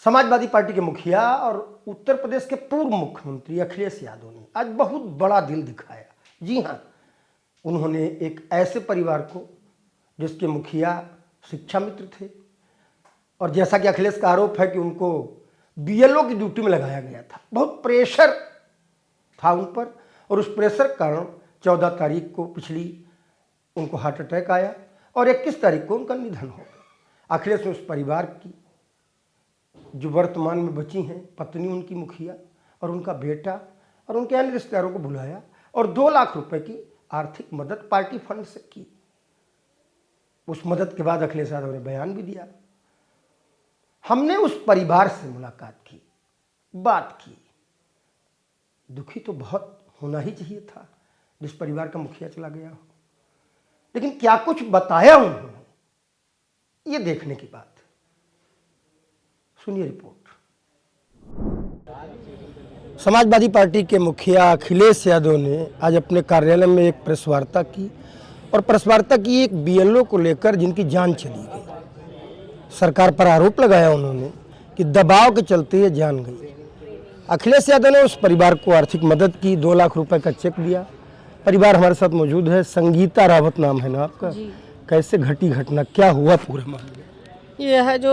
Samajwadi party के मुखिया और उत्तर प्रदेश के पूर्व मुख्यमंत्री अखिलेश यादव ने आज बहुत बड़ा दिल दिखाया। जी हाँ, उन्होंने एक ऐसे परिवार को जिसके मुखिया शिक्षा मित्र थे और जैसा कि अखिलेश का आरोप है कि उनको बीएलओ की ड्यूटी में लगाया गया था, बहुत प्रेशर था उन पर और उस प्रेशर के कारण 14 तारीख को पिछली उनको हार्ट अटैक आया और 21 तारीख को उनका निधन हो गया। अखिलेश ने उस परिवार की जो वर्तमान में बची हैं, पत्नी उनकी मुखिया और उनका बेटा और उनके अन्य रिश्तेदारों को बुलाया और 2 लाख रुपए की आर्थिक मदद पार्टी फंड से की। उस मदद के बाद अखिलेश यादव ने बयान भी दिया। हमने उस परिवार से मुलाकात की, बात की। दुखी तो बहुत होना ही चाहिए था जिस परिवार का मुखिया चला गया हो, लेकिन क्या कुछ बताया उन्होंने, ये देखने की बात है। सुनिए रिपोर्ट। समाजवादी पार्टी के मुखिया अखिलेश यादव ने आज अपने कार्यालय में एक प्रेस वार्ता की और प्रेस वार्ता की एक बीएलओ को लेकर जिनकी जान चली गई। सरकार पर आरोप लगाया उन्होंने कि दबाव के चलते ये जान गई। अखिलेश यादव ने उस परिवार को आर्थिक मदद की, 2 लाख रुपए का चेक दिया। परिवार हमारे साथ मौजूद है। संगीता रावत नाम है ना आपका? कैसे घटी घटना, क्या हुआ पूरा मामला? ये है जो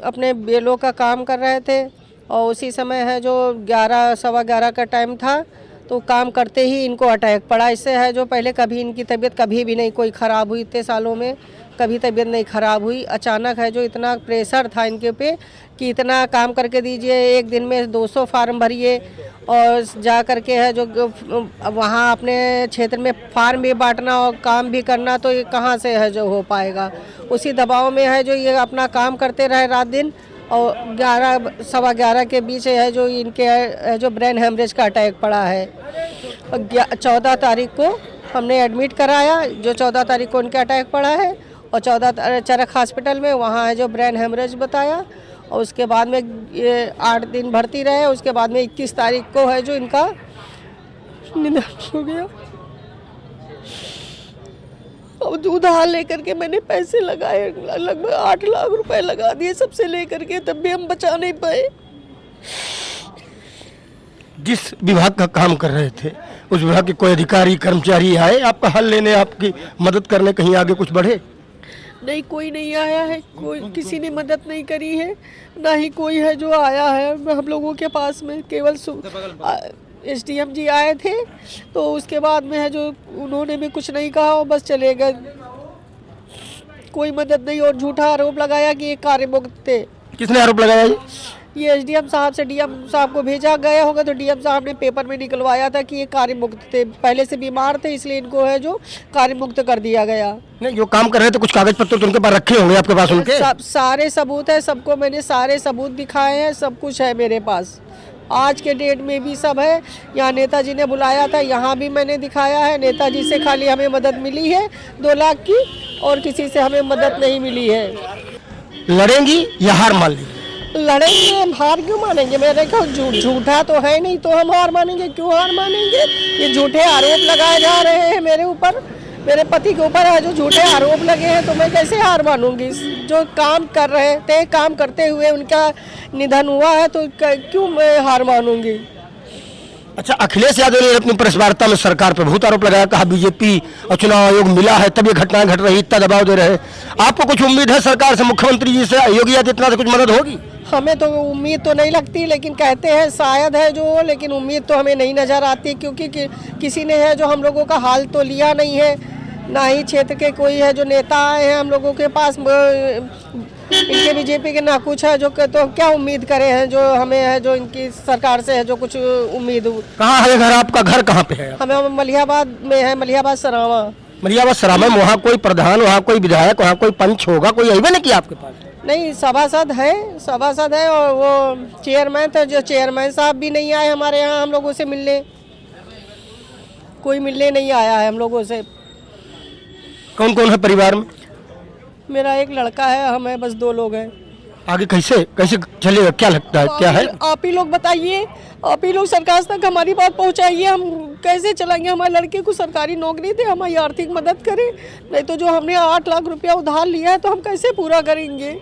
अपने बेलों का काम कर रहे थे और उसी समय है जो 11 सवा 11 का टाइम था, तो काम करते ही इनको अटैक पड़ा। इससे है जो पहले कभी इनकी तबीयत कभी भी नहीं कोई ख़राब हुई, इतने सालों में कभी तबीयत नहीं ख़राब हुई। अचानक है जो इतना प्रेशर था इनके पे कि इतना काम करके दीजिए, एक दिन में 200 फार्म भरिए और जा करके है जो वहाँ अपने क्षेत्र में फार्म भी बांटना और काम भी करना, तो ये कहाँ से है जो हो पाएगा। उसी दबाव में है जो ये अपना काम करते रहे रात दिन और 11 सवा 11 के बीच है जो इनके जो ब्रेन हेमरेज का अटैक पड़ा है। और 14 तारीख को हमने एडमिट कराया, जो 14 तारीख को इनका अटैक पड़ा है और 14 चरक हॉस्पिटल में वहाँ है जो ब्रेन हेमरेज बताया और उसके बाद में ये 8 दिन भर्ती रहे। उसके बाद में 21 तारीख को है जो इनका निधन हो गया। अब उधार लेकर के मैंने पैसे लगाए, लगभग 8 लाख रुपए लगा दिए सबसे लेकर के, तब भी हम बचा नहीं पाए। जिस विभाग का काम कर रहे थे उस विभाग के कोई अधिकारी कर्मचारी आए आपका हल लेने, आपकी मदद करने, कहीं आगे कुछ बढ़े? नहीं, कोई नहीं आया है, कोई किसी ने मदद नहीं करी है, ना ही कोई है जो आया है हम लोगों के पास में। केवल SDM जी आए थे, तो उसके बाद में है जो उन्होंने भी कुछ नहीं कहा और बस चले गए। कोई मदद नहीं और झूठा आरोप लगाया कि ये कार्यमुक्त थे। किसने आरोप लगाया? ये SDM साहब से DM साहब को भेजा गया होगा, तो DM साहब ने पेपर में निकलवाया था कि ये कार्यमुक्त थे, पहले से बीमार थे, इसलिए इनको है जो कार्यमुक्त कर दिया गया। नहीं, जो काम कर रहे थे कुछ कागज पत्र तो उनके पास रखे होंगे आपके पास? उनके सारे सबूत है, सबको मैंने सारे सबूत दिखाए हैं, सब कुछ है मेरे पास। आज के डेट में भी सब है। यहाँ नेताजी ने बुलाया था, यहाँ भी मैंने दिखाया है। नेताजी से खाली हमें मदद मिली है 2 लाख की और किसी से हमें मदद नहीं मिली है। लड़ेंगी या हार मान लेंगी? लड़ेंगे, हम हार क्यों मानेंगे? मैंने कहा झूठा तो है नहीं तो हम हार मानेंगे? क्यों हार मानेंगे? ये झूठे आरोप लगाए जा रहे हैं मेरे ऊपर, मेरे पति के ऊपर है जो झूठे आरोप लगे हैं, तो मैं कैसे हार मानूंगी? जो काम कर रहे थे, काम करते हुए उनका निधन हुआ है, तो क्यों मैं हार मानूंगी? अच्छा, अखिलेश यादव ने अपनी प्रेस वार्ता में सरकार पर बहुत आरोप लगाया, कहा बीजेपी और चुनाव आयोग मिला है तब ये घटनाएं घट रही, इतना दबाव दे रहे। आपको कुछ उम्मीद है सरकार से, मुख्यमंत्री जी से, योगी आदित्यनाथ से कुछ मदद होगी? हमें तो उम्मीद तो नहीं लगती, लेकिन कहते हैं शायद है जो, लेकिन उम्मीद तो हमें नहीं नज़र आती, क्योंकि किसी ने है जो हम लोगों का हाल तो लिया नहीं है, ना ही क्षेत्र के कोई है जो नेता आए हैं हम लोगों के पास। इनके बीजेपी के ना कुछ है जो, तो क्या उम्मीद करे हैं जो हमें है जो इनकी सरकार से है जो कुछ उम्मीद। कहाँ है घर आपका? घर कहाँ पे है? हमें मलिहाबाद में है, मलिहाबाद सरावा। मलिहाबाद सरावा में वहाँ कोई प्रधान, वहाँ कोई विधायक, वहाँ कोई पंच होगा, कोई अभी नहीं किया आपके पास? नहीं, सभासद है और वो चेयरमैन थे, जो चेयरमैन साहब भी नहीं आए हमारे यहाँ हम लोगों से मिलने, कोई मिलने नहीं आया है हम लोगों से। कौन कौन है परिवार में? मेरा एक लड़का है, हमें बस 2 लोग हैं। आगे कैसे चलेगा, क्या लगता है, क्या है? आप ही लोग बताइए, आप ही लोग सरकार तक हमारी बात पहुंचाइए, हम कैसे चलाएंगे? हमारे लड़के को सरकारी नौकरी दे, हमारी आर्थिक मदद करें, नहीं तो जो हमने 8 लाख रुपया उधार लिया है तो हम कैसे पूरा करेंगे?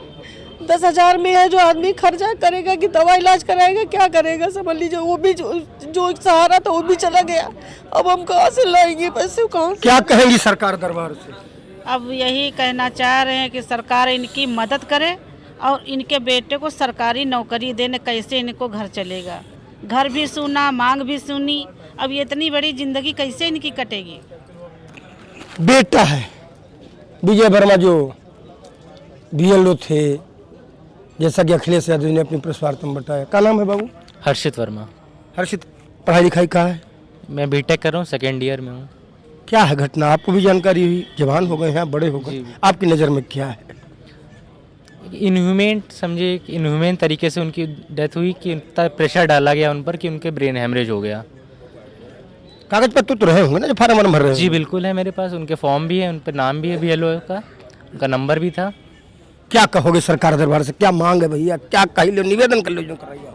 10,000 में है जो आदमी खर्चा करेगा कि दवा इलाज कराएगा, क्या करेगा समझ लीजिए। वो भी जो सहारा था वो भी चला गया। अब हम कहाँ से लाएंगे पैसे, कहाँ से? क्या कहेंगी सरकार दरबार से? अब यही कहना चाह रहे हैं कि सरकार इनकी मदद करे और इनके बेटे को सरकारी नौकरी देने, कैसे इनको घर चलेगा। घर भी सुना, मांग भी सुनी, अब ये इतनी बड़ी जिंदगी कैसे इनकी कटेगी। बेटा है विजय वर्मा जो बीएलओ थे, जैसा कि अखिलेश यादव ने अपनी प्रेस वार्ता में बताया। क्या नाम है बाबू? हर्षित वर्मा। हर्षित, पढ़ाई लिखाई कहाँ है? मैं बीटेक कर रहा हूँ, सेकेंड ईयर में हूँ। क्या है घटना, आपको भी जानकारी हुई? जवान हो गए हैं, बड़े हो गए, आपकी नज़र में क्या है? इनह्यूमेन समझे, इनह्यूमेन तरीके से उनकी डेथ हुई कि इतना प्रेशर डाला गया उन पर कि उनके ब्रेन हेमरेज हो गया। कागज पत्र तो रहे होंगे ना जो फार्म वार्म भर रहे जी हैं? बिल्कुल है मेरे पास, उनके फॉर्म भी है, उन पर नाम भी है बीएलओ का, उनका नंबर भी था। क्या कहोगे सरकार दरबार से, क्या मांग है भैया, क्या कही लो, निवेदन कर लो जो कराइए?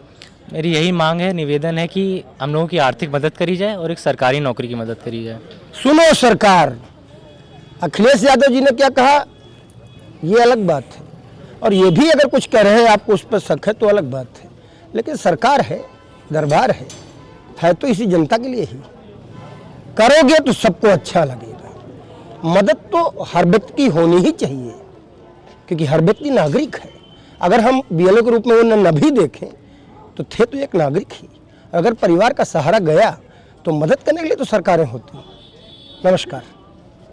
मेरी यही मांग है, निवेदन है कि हम लोगों की आर्थिक मदद करी जाए और एक सरकारी नौकरी की मदद करी जाए। सुनो सरकार, अखिलेश यादव जी ने क्या कहा ये अलग बात है, और ये भी अगर कुछ कह रहे हैं आपको उस पर शक है तो अलग बात है, लेकिन सरकार है, दरबार है तो इसी जनता के लिए ही। करोगे तो सबको अच्छा लगेगा। मदद तो हर व्यक्ति की होनी ही चाहिए, क्योंकि हर व्यक्ति नागरिक है। अगर हम बीएलओ के रूप में उन्हें न भी देखें तो थे तो एक नागरिक ही। अगर परिवार का सहारा गया तो मदद करने के लिए तो सरकारें होती। नमस्कार।